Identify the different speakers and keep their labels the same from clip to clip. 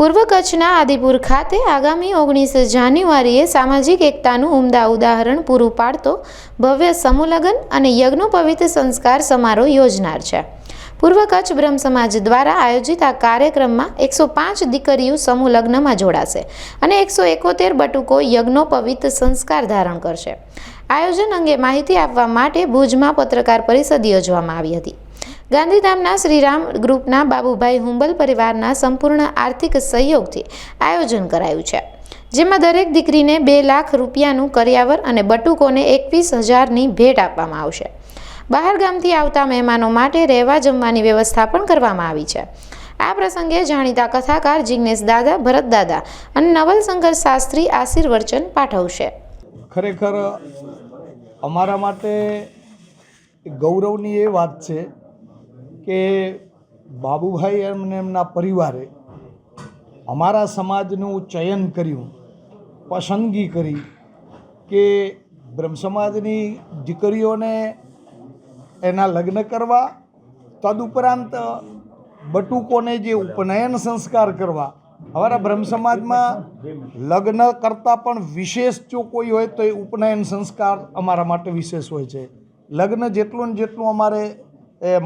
Speaker 1: પૂર્વ કચ્છના આદિપુર ખાતે આગામી 19 જાન્યુઆરીએ સામાજિક એકતાનું ઉમદા ઉદાહરણ પૂરું પાડતો ભવ્ય સમૂહલગ્ન અને યજ્ઞોપવિત સંસ્કાર સમારોહ યોજનાર છે। પૂર્વ કચ્છ બ્રહ્મ સમાજ દ્વારા આયોજિત આ કાર્યક્રમમાં 105 દીકરીઓ સમૂહ લગ્નમાં જોડાશે અને 171 બટુકો યજ્ઞોપવિત સંસ્કાર ધારણ કરશે। આયોજન અંગે માહિતી આપવા માટે ભુજમાં પત્રકાર પરિષદ યોજવામાં આવી હતી। ગાંધીધામના શ્રીરામ ગ્રુપના બાબુભાઈ હુંબલ પરિવારના સંપૂર્ણ આર્થિક સહયોગથી આયોજન કરાયું છે, જેમાં દરેક દીકરીને 2 લાખ રૂપિયાનું કરિયાવર અને બટુકોને 21,000ની ભેટ આપવામાં આવશે। બહાર ગામથી આવતા મહેમાનો માટે રહેવા જમવાની વ્યવસ્થા પણ કરવામાં આવી છે। આ પ્રસંગે જાણીતા કથાકાર જિગ્નેશ દાદા, ભરત દાદા અને નવલશંકર શાસ્ત્રી આશીર્વચન પાઠવશે।
Speaker 2: ખરેખર અમારા માટે ગૌરવની એ વાત છે કે બાબુભાઈ અને એમના પરિવારે અમારા સમાજનું ચયન કર્યું, પસંદગી કરી કે બ્રહ્મ સમાજની દીકરીઓને એના લગ્ન કરવા, તદુપરાંત બટુકોને જે ઉપનયન સંસ્કાર કરવા। અમારા બ્રહ્મ સમાજમાં લગ્ન કરતાં પણ વિશેષ જો કોઈ હોય તો એ ઉપનયન સંસ્કાર અમારા માટે વિશેષ હોય છે। લગ્ન જેટલું ને જેટલું અમારે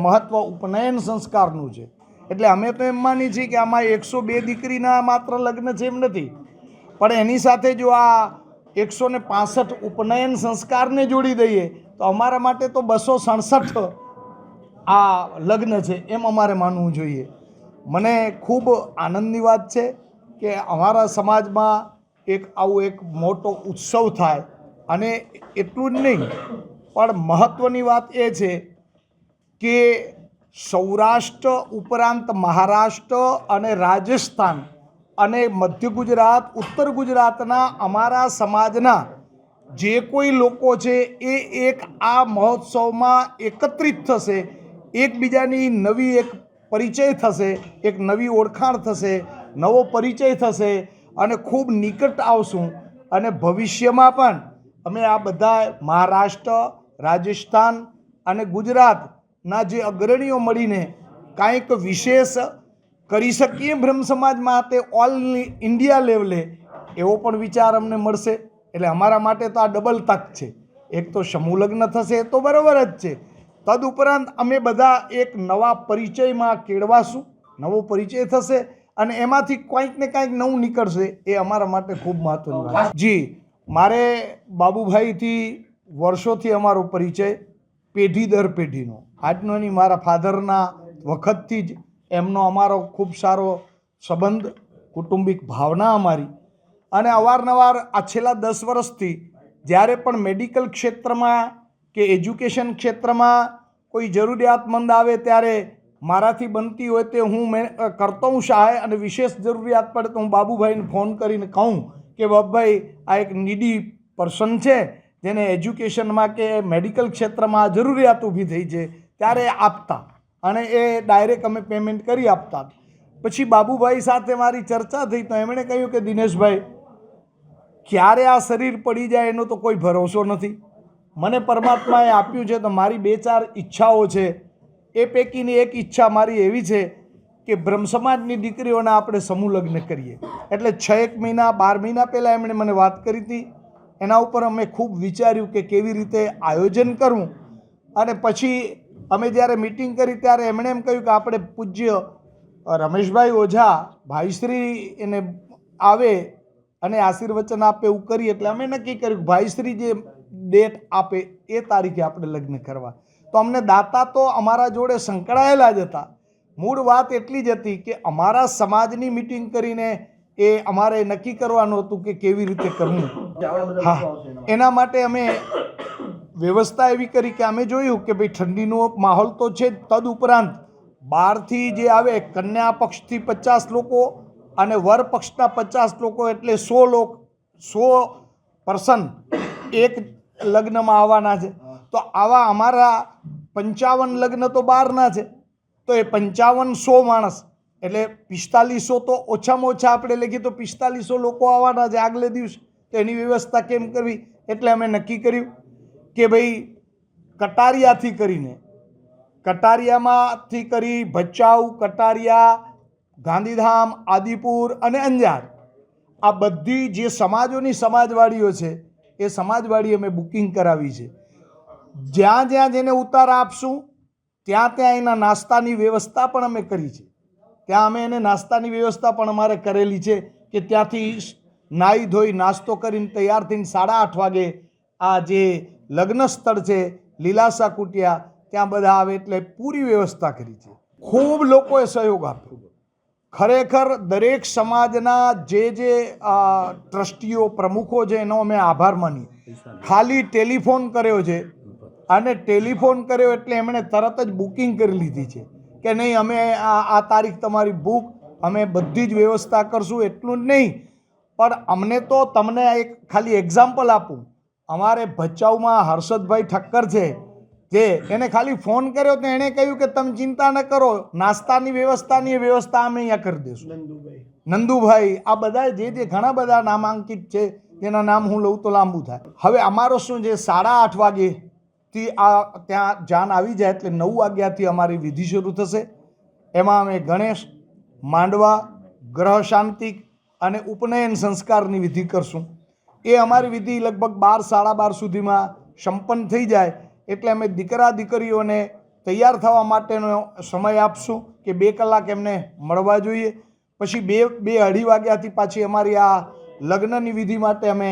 Speaker 2: મહત્ત્વ ઉપનયન સંસ્કારનું છે। એટલે અમે તો એમ માની છીએ કે આમાં 102 દીકરીના માત્ર લગ્ન છે એમ નથી, પણ એની સાથે જો આ 165 ઉપનયન સંસ્કારને જોડી દઈએ તો અમારા માટે તો 267 આ લગ્ન છે એમ અમારે માનવું જોઈએ। મને ખૂબ આનંદની વાત છે કે અમારા સમાજમાં આવો એક મોટો ઉત્સવ થાય, અને એટલું જ નહીં પણ મહત્ત્વની વાત એ છે કે સૌરાષ્ટ્ર ઉપરાંત મહારાષ્ટ્ર અને રાજસ્થાન અને મધ્ય ગુજરાત, ઉત્તર ગુજરાતના અમારા સમાજના જે કોઈ લોકો છે એ એક આ મહોત્સવમાં એકત્રિત થશે, એકબીજાની નવી એક પરિચય થશે, એક નવી ઓળખાણ થશે, નવો પરિચય થશે અને ખૂબ નિકટ આવશું। અને ભવિષ્યમાં પણ અમે આ બધા મહારાષ્ટ્ર, રાજસ્થાન અને ગુજરાતના જે અગ્રણીઓ મળીને કાંઈક વિશેષ કરી શકીએ બ્રહ્મ સમાજ માટે ઓલ ઇન્ડિયા લેવલે, એવો પણ વિચાર અમને મળશે। એટલે અમારા માટે તો આ ડબલ તક છે। એક તો સમૂહ લગ્ન થશે તો બરાબર જ છે, તદુપરાંત અમે બધા એક નવા પરિચયમાં કેળવાશું, નવો પરિચય થશે અને એમાંથી કંઈક ને કંઈક નવું નીકળશે। એ અમારા માટે ખૂબ મહત્ત્વની વાત છે। જી, મારે બાબુભાઈથી વર્ષોથી અમારો પરિચય પેઢી દર પેઢીનો, આજનો નહીં, મારા ફાધરના વખતથી જ એમનો અમારો ખૂબ સારો સંબંધ, કુટુંબિક ભાવના અમારી। અને અવારનવાર આ છેલ્લા 10 વર્ષથી જ્યારે પણ મેડિકલ ક્ષેત્રમાં કે એજ્યુકેશન ક્ષેત્રમાં કોઈ જરૂરિયાતમંદ આવે ત્યારે મારાથી બનતી હોય તે હું કરતો હું સહાય, અને વિશેષ જરૂરિયાત પડે તો હું બાબુભાઈને ફોન કરીને કહું કે બાબુભાઈ આ એક નીડી પર્સન છે જેને એજ્યુકેશનમાં કે મેડિકલ ક્ષેત્રમાં જરૂરિયાત ઊભી થઈ છે, ત્યારે આપતા અને એ ડાયરેક્ટ અમે પેમેન્ટ કરી આપતા। પછી બાબુભાઈ સાથે મારી ચર્ચા થઈ તો એમણે કહ્યું કે દિનેશભાઈ, ક્યારે આ શરીર પડી જાય એનો તો કોઈ ભરોસો નથી। મને પરમાત્માએ આપ્યું છે તો મારી 2-4 ઈચ્છાઓ છે। એ પૈકીની એક ઈચ્છા મારી એવી છે કે બ્રહ્મ સમાજની દીકરીઓને આપણે સમૂહ લગ્ન કરીએ। એટલે 6 મહિના 12 મહિના પહેલાં એમણે મને વાત કરી હતી। એના ઉપર અમે ખૂબ વિચાર્યું કે કેવી રીતે આયોજન કરવું, અને પછી અમે જ્યારે મિટિંગ કરી ત્યારે એમણે એમ કહ્યું કે આપણે પૂજ્ય રમેશભાઈ ઓઝા ભાઈશ્રી એને આવે અને આશીર્વચન આપે એવું કરીએ। એટલે અમે નક્કી કર્યું કે ભાઈશ્રી જે ડેટ આપે એ તારીખે આપણે લગ્ન કરવા। તો અમને દાતા તો અમારા જોડે સંકળાયેલા જ હતા। મૂળ વાત એટલી જ હતી કે અમારા સમાજની મિટિંગ કરીને એ અમારે નક્કી કરવાનું હતું કે કેવી રીતે કરવું। હા, એના માટે અમે વ્યવસ્થા એવી કરી કે અમે જોયું કે ભાઈ ઠંડીનો માહોલ તો છે જ, તદુપરાંત બહારથી જે આવે કન્યા પક્ષથી 50 લોકો અને વર પક્ષના 50 લોકો, એટલે 100 પર્સન એક લગ્નમાં આવવાના છે। તો આવા અમારા 55 લગ્ન તો બહારના છે, તો એ 55 માણસ એટલે 4500 તો ઓછામાં ઓછા આપણે લખીએ તો 4500 લોકો આવવાના છે આગલે દિવસ। તો એની વ્યવસ્થા કેમ કરવી, એટલે અમે નક્કી કર્યું કે ભાઈ કટારિયાથી કરી ભચાઉ, કટારિયા, ગાંધીધામ, આદિપુર અને અંજાર આ બધી જે સમાજોની સમાજવાડીઓ છે એ સમાજવાડી અમે બુકિંગ કરાવી છે. જ્યાં જ્યાં જેને ઉતારા આપશું ત્યાં ત્યાં એના નાસ્તાની વ્યવસ્થા પણ અમે કરી છે. ત્યાં અમે એને નાસ્તાની વ્યવસ્થા પણ અમારે કરેલી છે કે ત્યાંથી નાહી ધોઈ નાસ્તો કરીને તૈયાર થઈને 8:30 વાગે આ જે લગ્ન સ્થળ છે લીલાસા કુટિયા ત્યાં બધા આવે એટલે પૂરી વ્યવસ્થા કરી છે. ખૂબ લોકોએ સહયોગ આપ્યો. ખરેખર દરેક સમાજના જે ટ્રસ્ટીઓ પ્રમુખો છે એનો અમે આભાર માનીએ. ખાલી ટેલિફોન કર્યો છે અને ટેલિફોન કર્યો એટલે એમણે તરત જ બુકિંગ કરી લીધી છે કે નહીં અમે આ તારીખ તમારી બુક, અમે બધી જ વ્યવસ્થા કરશું. એટલું જ નહીં પણ અમને તો તમને એક ખાલી એક્ઝામ્પલ આપું. અમારે ભચાઉમાં હર્ષદભાઈ ઠક્કર છે જે એને ખાલી ફોન કર્યો તો એણે કહ્યું કે તમે ચિંતા ન કરો, નાસ્તાની વ્યવસ્થાની વ્યવસ્થા અમે અહીંયા કરી દઈશું. નંદુભાઈ આ બધા જે ઘણા બધા નામાંકિત છે જેના નામ હું લઉં તો લાંબુ થાય. હવે અમારો શું છે 8:30 વાગેથી આ ત્યાં જાન આવી જાય એટલે 9 વાગ્યાથી અમારી વિધિ શરૂ થશે. એમાં અમે ગણેશ, માંડવા, ગ્રહ શાંતિ અને ઉપનયન સંસ્કારની વિધિ કરશું. એ અમારી વિધિ લગભગ 12-12:30 સુધીમાં સંપન્ન થઈ જાય એટલે અમે દીકરા દીકરીઓને તૈયાર થવા માટેનો સમય આપશું કે 2 કલાક એમને મળવા જોઈએ. પછી 2-2:30 વાગ્યાથી પાછી અમારી આ લગ્નની વિધિ માટે અમે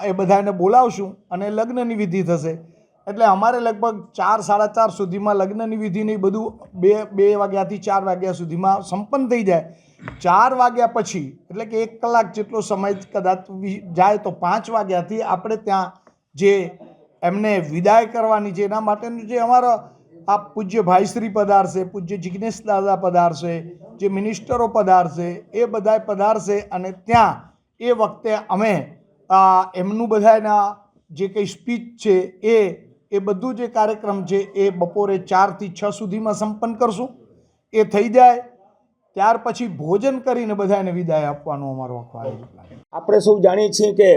Speaker 2: એ બધાને બોલાવશું અને લગ્નની વિધિ થશે. એટલે અમારે લગભગ 4-4:30 સુધીમાં લગ્નની વિધિની બધું 2 વાગ્યાથી 4 વાગ્યા સુધીમાં સંપન્ન થઈ જાય. 4 વાગ્યા પછી એટલે કે 1 કલાક જેટલો સમય કદાચ જાય તો 5 વાગ્યાથી આપણે ત્યાં જે એમને વિદાય કરવાની છે એના માટેનું જે અમારા આ પૂજ્ય ભાઈશ્રી પધારશે, પૂજ્ય જિજ્ઞેશ દાદા પધારશે, જે મિનિસ્ટરો પધારશે, એ બધા પધારશે અને ત્યાં એ વખતે અમે એમનું બધાના જે કંઈ સ્પીચ છે એ બધું જે કાર્યક્રમ છે એ બપોરે 4 થી 6 સુધીમાં સંપન્ન કરશું. એ થઈ જાય ત્યાર પછી ભોજન કરીને બધાને વિદાય આપવાનો અમારો આયોજન.
Speaker 3: આપણે સૌ જાણીએ છીએ કે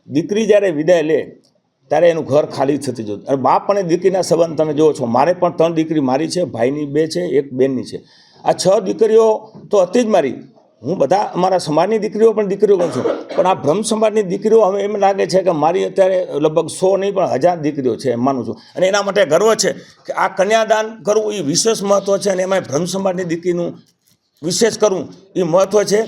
Speaker 3: દીકરી જ્યારે વિદાય લે ત્યારે એનું ઘર ખાલી થતી જોતું. અને બાપ અને દીકરીના સંબંધ તમે જુઓ છો. મારે પણ 3 દીકરી મારી છે, ભાઈની 2 છે, એક બેનની છે. આ 6 દીકરીઓ તો હતી જ મારી. હું બધા અમારા સમાજની દીકરીઓ પણ દીકરીઓ કહું છું, પણ આ બ્રહ્મ સમાજની દીકરીઓ હવે એમ લાગે છે કે મારી અત્યારે લગભગ 100 નહીં પણ 1000 દીકરીઓ છે એમ માનું છું. અને એના માટે ગર્વ છે કે આ કન્યાદાન કરવું એ વિશેષ મહત્ત્વ છે અને એમાં બ્રહ્મ સમાજની દીકરીનું વિશેષ કરવું એ મહત્ત્વ છે.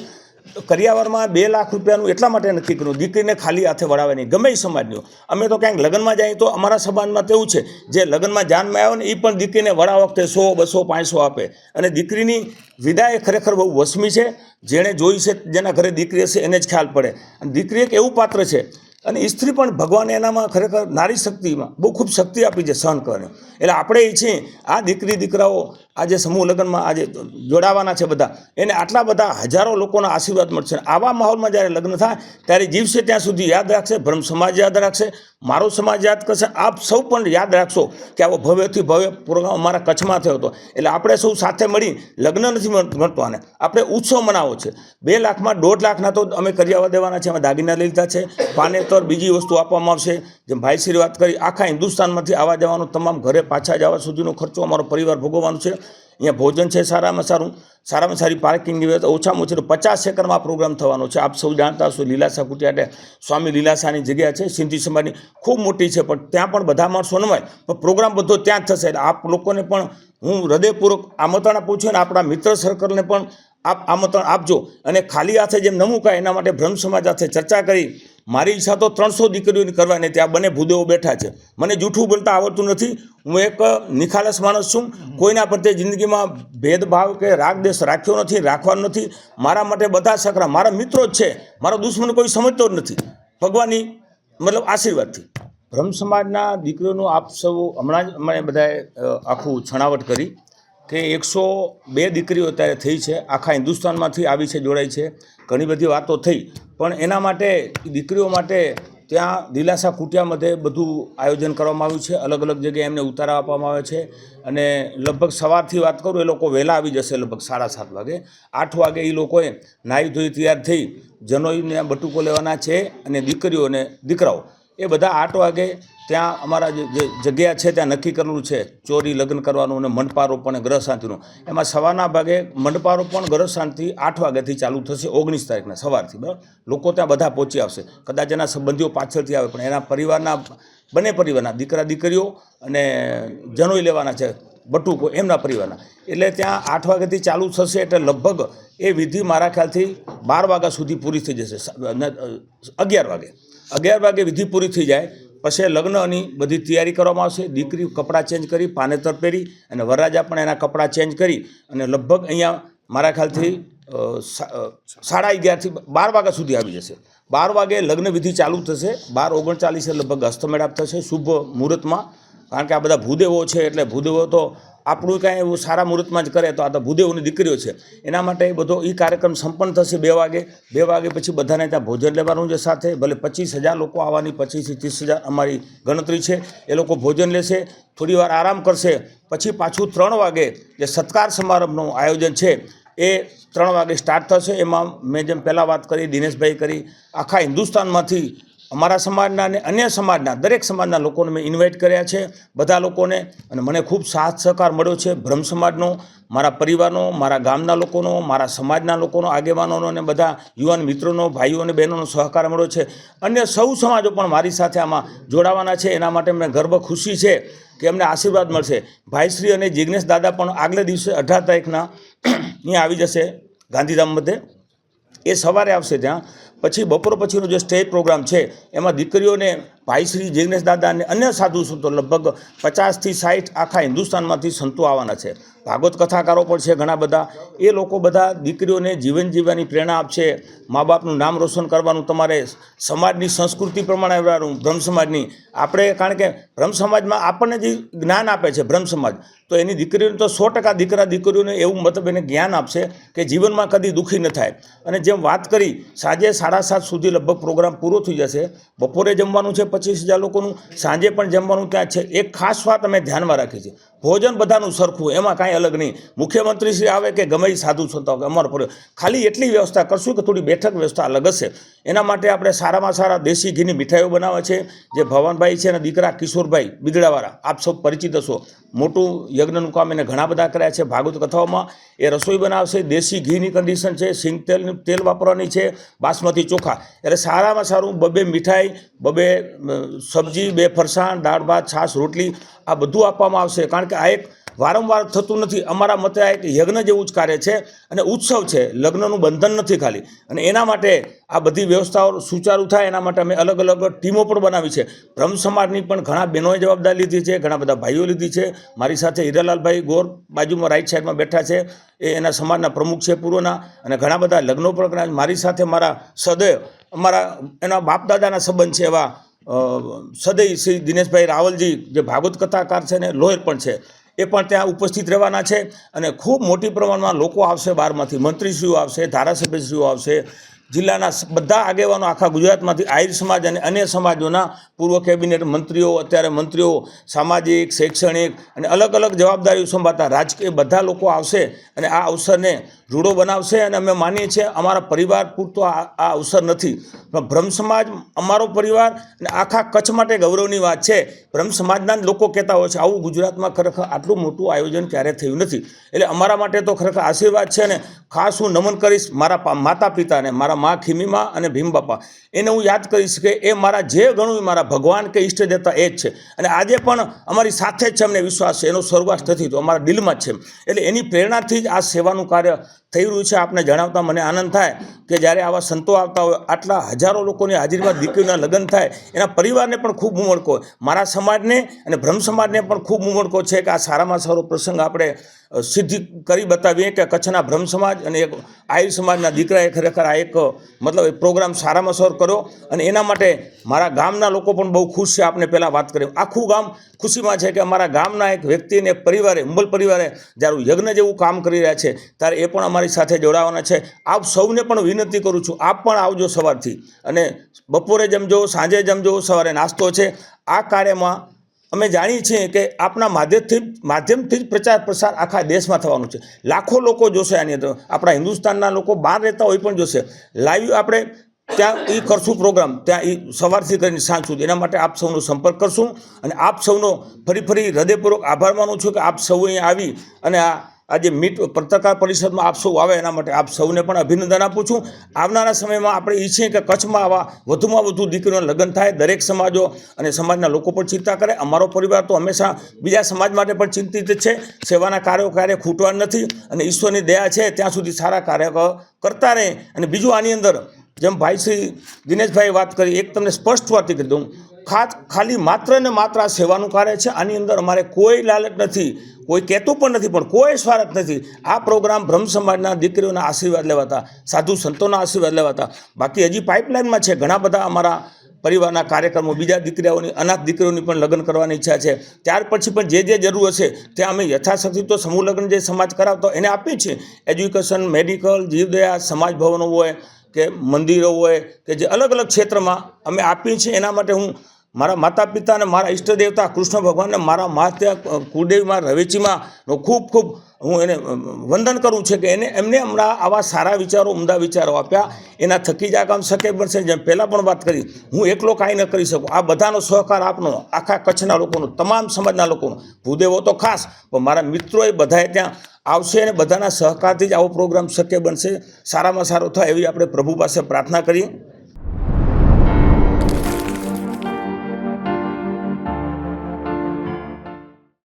Speaker 3: કરિયાવરમાં 2 લાખ રૂપિયાનું એટલા માટે નક્કી કર્યું દીકરીને ખાલી હાથે વળાવે નહીં, ગમે એ સમાજનો. અમે તો ક્યાંક લગ્નમાં જઈએ તો અમારા સમાજમાં તો એવું છે જે લગ્નમાં જાનમાં આવ્યો ને એ પણ દીકરીને વળા વખતે 100, 200, 500 આપે. અને દીકરીની વિદાય ખરેખર બહુ વસમી છે. જેણે જોઈ છે, જેના ઘરે દીકરી હશે એને જ ખ્યાલ પડે. અને દીકરી એક એવું પાત્ર છે અને સ્ત્રી પણ ભગવાને એનામાં ખરેખર નારી શક્તિમાં બહુ ખૂબ શક્તિ આપી છે સહન કરવાની. એટલે આપણે ઈચ્છીએ આ દીકરી દીકરાઓ આજે સમૂહ લગ્નમાં આજે જોડાવાના છે બધા, એને આટલા બધા હજારો લોકોના આશીર્વાદ મળશે. આવા માહોલમાં જ્યારે લગ્ન થાય ત્યારે જીવશે ત્યાં સુધી યાદ રાખશે, બ્રહ્મ સમાજ યાદ રાખશે, મારો સમાજ યાદ કરશે. આપ સૌ પણ યાદ રાખશો કે આવો ભવ્યથી ભવ્ય પ્રોગ્રામ અમારા કચ્છમાં થયો હતો. એટલે આપણે સૌ સાથે મળી લગ્ન નથી ગણતો, આને આપણે ઉત્સવ મનાવો છે. 2 લાખમાં 1.5 લાખના તો અમે કરિયાવા દેવાના છે. અમે દાગીના લઈ લીધા છે, પાનેતર બીજી વસ્તુ આપવામાં આવશે. જેમ ભાઈશ્રી વાત કરી, આખા હિન્દુસ્તાનમાંથી આવવા જવાનો તમામ ઘરે પાછા જવા સુધીનો ખર્ચો અમારો પરિવાર ભોગવવાનો છે. અહીંયા ભોજન છે સારામાં સારી પાર્કિંગની વ્યવસ્થા. ઓછામાં ઓછી 50 એકરમાં પ્રોગ્રામ થવાનો છે. આપ સૌ જાણતા હશો લીલાસા કુટિયા સ્વામી લીલાસાની જગ્યા છે, સિંધી સમાજની ખૂબ મોટી છે, પણ ત્યાં પણ બધા માણસો નમાય પણ પ્રોગ્રામ બધો ત્યાં જ થશે. એટલે આપ લોકોને પણ હું હૃદયપૂર્વક આમંત્રણ આપું છું અને આપણા મિત્ર સર્કલને પણ આપ આમંત્રણ આપજો. અને ખાલી હાથે જેમ ન મુકાય એના માટે બ્રહ્મ સમાજ સાથે ચર્ચા કરી. મારી ઈચ્છા તો 300 દીકરીઓની કરવાની. ત્યાં બંને ભૂદેવો બેઠા છે. મને જૂઠું બોલતા આવડતું નથી. હું એક નિખાલસ માણસ છું. કોઈના પ્રત્યે જિંદગીમાં ભેદભાવ કે રાગ દેશ રાખ્યો નથી, રાખવાનો નથી. મારા માટે બધા સકરા મારા મિત્રો જ છે. મારો દુશ્મન કોઈ સમજતો જ નથી ભગવાનની મતલબ આશીર્વાદથી. બ્રહ્મ સમાજના દીકરીઓનું આપ સૌ હમણાં જ મને બધાએ આખું છણાવટ કરી કે 102 દીકરીઓ અત્યારે થઈ છે. આખા હિન્દુસ્તાનમાંથી આવી છે, જોડાઈ છે. ઘણી બધી વાતો થઈ, પણ એના માટે દીકરીઓ માટે ત્યાં લીલાસા કુટિયામાં બધું આયોજન કરવામાં આવ્યું છે. અલગ અલગ જગ્યાએ એમને ઉતારા આપવામાં આવે છે. અને લગભગ સવારથી વાત કરું એ લોકો વહેલા આવી જશે, લગભગ 7:30 વાગે. 8 વાગે એ લોકોએ નાહી ધોઈ તૈયાર થઈ જનોઈને બટુકો લેવાના છે. અને દીકરીઓ અને દીકરાઓ એ બધા 8 વાગે ત્યાં અમારા જે જગ્યા છે ત્યાં નક્કી કરેલું છે ચોરી લગ્ન કરવાનું અને મંડપારોપણ અને ગ્રહ શાંતિનું. એમાં સવારના ભાગે મંડપારોપણ ગ્રહ શાંતિ 8 વાગ્યાથી ચાલુ થશે 19 તારીખના સવારથી. બરાબર, લોકો ત્યાં બધા પહોંચી આવશે. કદાચ એના સંબંધીઓ પાછળથી આવે પણ એના પરિવારના બંને પરિવારના દીકરા દીકરીઓ અને જનોઈ લેવાના છે બટુકો એમના પરિવારના. એટલે ત્યાં 8 વાગ્યાથી ચાલુ થશે એટલે લગભગ એ વિધિ મારા ખ્યાલથી 12 વાગ્યા સુધી પૂરી થઈ જશે. 11 વાગે વિધિ પૂરી થઈ જાય પછી લગ્નની બધી તૈયારી કરવામાં આવશે. દીકરી કપડાં ચેન્જ કરી પાનેતર પહેરી અને વરરાજા પણ એના કપડાં ચેન્જ કરી અને લગભગ અહીંયા મારા ખ્યાલથી 11:30 થી 12 વાગ્યા સુધી આવી જશે. 12 વાગે લગ્ન વિધિ ચાલુ થશે. 12:39 લગભગ હસ્તમેળાપ થશે શુભ મુહૂર્તમાં. કારણ કે આ બધા ભૂદેવો છે એટલે ભૂદેવો તો આપણું કાંઈ એવું સારા મુહૂર્તમાં જ કરે તો આ તો ભૂદેવોની દીકરીઓ છે. એના માટે બધો એ કાર્યક્રમ સંપન્ન થશે 2 વાગે. 2 વાગે પછી બધાને ત્યાં ભોજન લેવાનું છે સાથે. ભલે 25,000 લોકો આવવાની 25,000 થી 30,000 અમારી ગણતરી છે. એ લોકો ભોજન લેશે, થોડી વાર આરામ કરશે, પછી પાછું 3 વાગે જે સત્કાર સમારંભનું આયોજન છે એ 3 વાગે સ્ટાર્ટ થશે. એમાં મેં જેમ પહેલાં વાત કરી, દિનેશભાઈ કરી, આખા હિન્દુસ્તાનમાંથી અમારા સમાજના અને અન્ય સમાજના દરેક સમાજના લોકોને મેં ઇન્વાઇટ કર્યા છે, બધા લોકોને. અને મને ખૂબ સાથ સહકાર મળ્યો છે બ્રહ્મ સમાજનો, મારા પરિવારનો, મારા ગામના લોકોનો, મારા સમાજના લોકોનો, આગેવાનોનો અને બધા યુવાન મિત્રોનો, ભાઈઓ અને બહેનોનો સહકાર મળ્યો છે. અન્ય સૌ સમાજો પણ મારી સાથે આમાં જોડાવાના છે. એના માટે મને ગર્વ ખુશી છે કે અમને આશીર્વાદ મળશે. ભાઈશ્રી અને જિજ્ઞેશ દાદા પણ આગલે દિવસે 18 તારીખના અહીંયા આવી જશે ગાંધીધામ મધ્યે. એ સવારે આવશે ત્યાં. પછી બપોર પછીનો જે સ્ટેજ પ્રોગ્રામ છે એમાં દીકરીઓને ભાઈશ્રી જિજ્ઞેશ દાદા અને અન્ય સાધુ સંતો લગભગ 50 થી 60 આખા હિન્દુસ્તાનમાંથી સંતો આવવાના છે. ભાગવત કથાકારો પણ છે ઘણા બધા. એ લોકો બધા દીકરીઓને જીવન જીવવાની પ્રેરણા આપશે. મા બાપનું નામ રોશન કરવાનું, તમારે સમાજની સંસ્કૃતિ પ્રમાણે રહેવાનું. બ્રહ્મ સમાજની આપણે, કારણ કે બ્રહ્મ સમાજમાં આપણને જે જ્ઞાન આપે છે બ્રહ્મ સમાજ, તો એની દીકરીઓને તો 100% દીકરા દીકરીઓને એવું મતલબ એને જ્ઞાન આપશે કે જીવનમાં કદી દુઃખી ન થાય. અને જેમ વાત કરી, સાંજે 7:30 સુધી લગભગ પ્રોગ્રામ પૂરો થઈ જશે. બપોરે જમવાનું છે 25,000 લોકોનું, સાંજે પણ જમવાનું ત્યાં છે. એક ખાસ વાત અમે ધ્યાનમાં રાખી છે, ભોજન બધાનું સરખું, એમાં કાંઈ અલગ નહીં. મુખ્યમંત્રી શ્રી આવે કે ગમે એ સાધુ સંતો આવે, અમારો પર ખાલી એટલી વ્યવસ્થા કરશું કે થોડી બેઠક વ્યવસ્થા અલગ હશે. એના માટે આપણે સારામાં સારા દેશી ઘીની મીઠાઈઓ બનાવે છે. જે ભવાનભાઈ છે અને દીકરા કિશોરભાઈ બિદડાવાળા, આપ સૌ પરિચિત હશો. મોટું યજ્ઞનું કામ એને ઘણા બધા કર્યા છે ભાગવત કથાઓમાં. એ રસોઈ બનાવશે. દેશી ઘીની કન્ડિશન છે, સિંગ તેલ વાપરવાની છે, બાસમતી ચોખા. એટલે સારામાં સારું 2 મીઠાઈ, 2 સબ્જી, 2 ફરસાણ, દાળ ભાત, છાશ, રોટલી આ બધું આપવામાં આવશે. કારણ કે આ એક વારંવાર થતું નથી. અમારા મતે આ એક યજ્ઞ જેવું જ કાર્ય છે અને ઉત્સવ છે, લગ્નનું બંધન નથી ખાલી. અને એના માટે આ બધી વ્યવસ્થાઓ સુચારુ થાય એના માટે અમે અલગ અલગ ટીમો પણ બનાવી છે. બ્રહ્મ સમાજની પણ ઘણા બહેનોએ જવાબદારી લીધી છે, ઘણા બધા ભાઈઓ લીધી છે. મારી સાથે હીરાલાલભાઈ ગોર બાજુમાં રાઈટ સાઈડમાં બેઠા છે, એ એના સમાજના પ્રમુખ છે પૂર્વના. અને ઘણા બધા લગ્નો પણ કર્યા. મારી સાથે મારા સદૈવ અમારા એના બાપ દાદાના સંબંધ છે એવા સદૈવ શ્રી દિનેશભાઈ રાવલજી જે ભાગવત કથાકાર છે ને લોયર પણ છે, એ પણ ત્યાં ઉપસ્થિત રહેવાના છે. અને ખૂબ મોટી પ્રમાણમાં લોકો આવશે, બહારમાંથી મંત્રીશ્રીઓ આવશે, ધારાસભ્યશ્રીઓ આવશે, જિલ્લાના બધા આગેવાનો આખા ગુજરાતમાંથી, આહિર સમાજ અને અન્ય સમાજોના પૂર્વ કેબિનેટ મંત્રીઓ, અત્યારે મંત્રીઓ, સામાજિક, શૈક્ષણિક અને અલગ અલગ જવાબદારીઓ સંભાળતા રાજકીય બધા લોકો આવશે અને આ અવસરને રૂડો બનાવશે. અને અમે માનીએ છીએ અમારા પરિવાર પૂરતો આ અવસર નથી, પણ બ્રહ્મ સમાજ અમારો પરિવાર અને આખા કચ્છ માટે ગૌરવની વાત છે. બ્રહ્મ સમાજના જ લોકો કહેતા હોય છે આવું ગુજરાતમાં ખરેખર આટલું મોટું આયોજન ક્યારે થયું નથી. એટલે અમારા માટે તો ખરેખર આશીર્વાદ છે. ને ખાસ હું નમન કરીશ મારા માતા પિતાને, મારા મા ખીમીમાં અને ભીમ બાપા. એને હું યાદ કરીશ કે એ મારા જે ગણું મારા ભગવાન કે ઈષ્ટ દેવતા એ જ છે. અને આજે પણ અમારી સાથે જ છે, અમને વિશ્વાસ છે. એનો સ્વર્ગવાસ નથી તો અમારા દિલમાં જ છે. એટલે એની પ્રેરણાથી જ આ સેવાનું કાર્ય થઈ રહ્યું છે. આપને જણાવતા મને આનંદ થાય કે જ્યારે આવા સંતો આવતા હોય, આટલા હજારો લોકોની હાજરીમાં દીકરીના લગ્ન થાય, એના પરિવારને પણ ખૂબ ઉમળકો, મારા સમાજને અને બ્રહ્મ સમાજને પણ ખૂબ ઉમળકો છે કે આ સારામાં સારો પ્રસંગ આપણે સિદ્ધિ કરી બતાવીએ કે કચ્છના બ્રહ્મ સમાજ અને એક આહિર સમાજના દીકરાએ ખરેખર આ એક મતલબ એ પ્રોગ્રામ સારામાં સારો કર્યો. અને એના માટે મારા ગામના લોકો પણ બહુ ખુશ છે. આપને પહેલાં વાત કરી, આખું ગામ ખુશીમાં છે કે અમારા ગામના એક વ્યક્તિને, એક પરિવારે, ઉંબલ પરિવારે જ્યારે યજ્ઞ જેવું કામ કરી રહ્યા છે ત્યારે એ પણ અમારી સાથે જોડાવાના છે. આપ સૌને પણ વિનંતી કરું છું, આપ પણ આવજો સવારથી, અને બપોરે જમજો, સાંજે જમજો, સવારે નાસ્તો છે. આ કાર્યમાં અમે જાણીએ છીએ કે આપના માધ્યમથી જ પ્રચાર પ્રસાર આખા દેશમાં થવાનું છે. લાખો લોકો જોશે આની અંદર. આપણા હિન્દુસ્તાનના લોકો બહાર રહેતા હોય પણ જોશે. લાઈવ આપણે ત્યાં એ કરશું પ્રોગ્રામ, ત્યાં એ સવારથી કરીને સાંજ સુધી. એના માટે આપ સૌનો સંપર્ક કરશું અને આપ સૌનો ફરી હૃદયપૂર્વક આભાર માનું છું કે આપ સૌ અહીંયા આવી અને આજે પત્રકાર પરિષદમાં આપ સૌ આવે એના માટે આપ સૌને પણ અભિનંદન આપું છું. આવનારા સમયમાં આપણે ઈચ્છીએ કે કચ્છમાં આવા વધુમાં વધુ દીકરીઓના લગ્ન થાય, દરેક સમાજો અને સમાજના લોકો પણ ચિંતા કરે. અમારો પરિવાર તો હંમેશા બીજા સમાજ માટે પણ ચિંતિત છે. સેવાના કાર્યો ક્યારેય ખૂટવા નથી અને ઈશ્વરની દયા છે ત્યાં સુધી સારા કાર્ય કરતા રહે. અને બીજું આની અંદર જેમ ભાઈ શ્રી દિનેશભાઈએ વાત કરી, એક તમને સ્પષ્ટ વાત કરી દઉં, ખાલી માત્ર ને માત્ર આ સેવાનું કાર્ય છે. આની અંદર અમારે કોઈ લાલચ નથી, કોઈ કહેતું પણ નથી, પણ કોઈ સ્વાર્થ નથી. આ પ્રોગ્રામ બ્રહ્મ સમાજના દીકરીઓના આશીર્વાદ લેવાતા, સાધુ સંતોના આશીર્વાદ લેવાતા. બાકી હજી પાઇપલાઇનમાં છે ઘણા બધા અમારા પરિવારના કાર્યક્રમો, બીજા દીકરીઓની, અનાથ દીકરીઓની પણ લગ્ન કરવાની ઈચ્છા છે. ત્યાર પછી પણ જે જરૂર હશે ત્યાં અમે યથાશક્તિ તો સમૂહ લગ્ન જે સમાજ કરાવતો એને આપીએ છીએ. એજ્યુકેશન, મેડિકલ, જીવદયા, સમાજ ભવનો હોય કે મંદિરો હોય કે જે અલગ અલગ ક્ષેત્રમાં અમે આપીએ છીએ. એના માટે હું મારા માતા પિતા અને મારા ઈષ્ટદેવતા કૃષ્ણ ભગવાનને, મારા માતા કુળદેવીમાં રવેચીમાં ખૂબ હું એને વંદન કરું છું કે એમને હમણાં આવા સારા વિચારો, ઉમદા વિચારો આપ્યા. એના થકી જ આ કામ શક્ય બનશે. જેમ પહેલાં પણ વાત કરી, હું એકલો કાંઈ ન કરી શકું. આ બધાનો સહકાર આપનો, આખા કચ્છના લોકોનો, તમામ સમાજના લોકોનો, ભૂદેવો તો ખાસ, પણ મારા મિત્રોએ બધાએ ત્યાં આવશે અને બધાના સહકારથી જ આવો પ્રોગ્રામ શક્ય બનશે. સારામાં સારો થાય એવી આપણે પ્રભુ પાસે પ્રાર્થના કરીએ.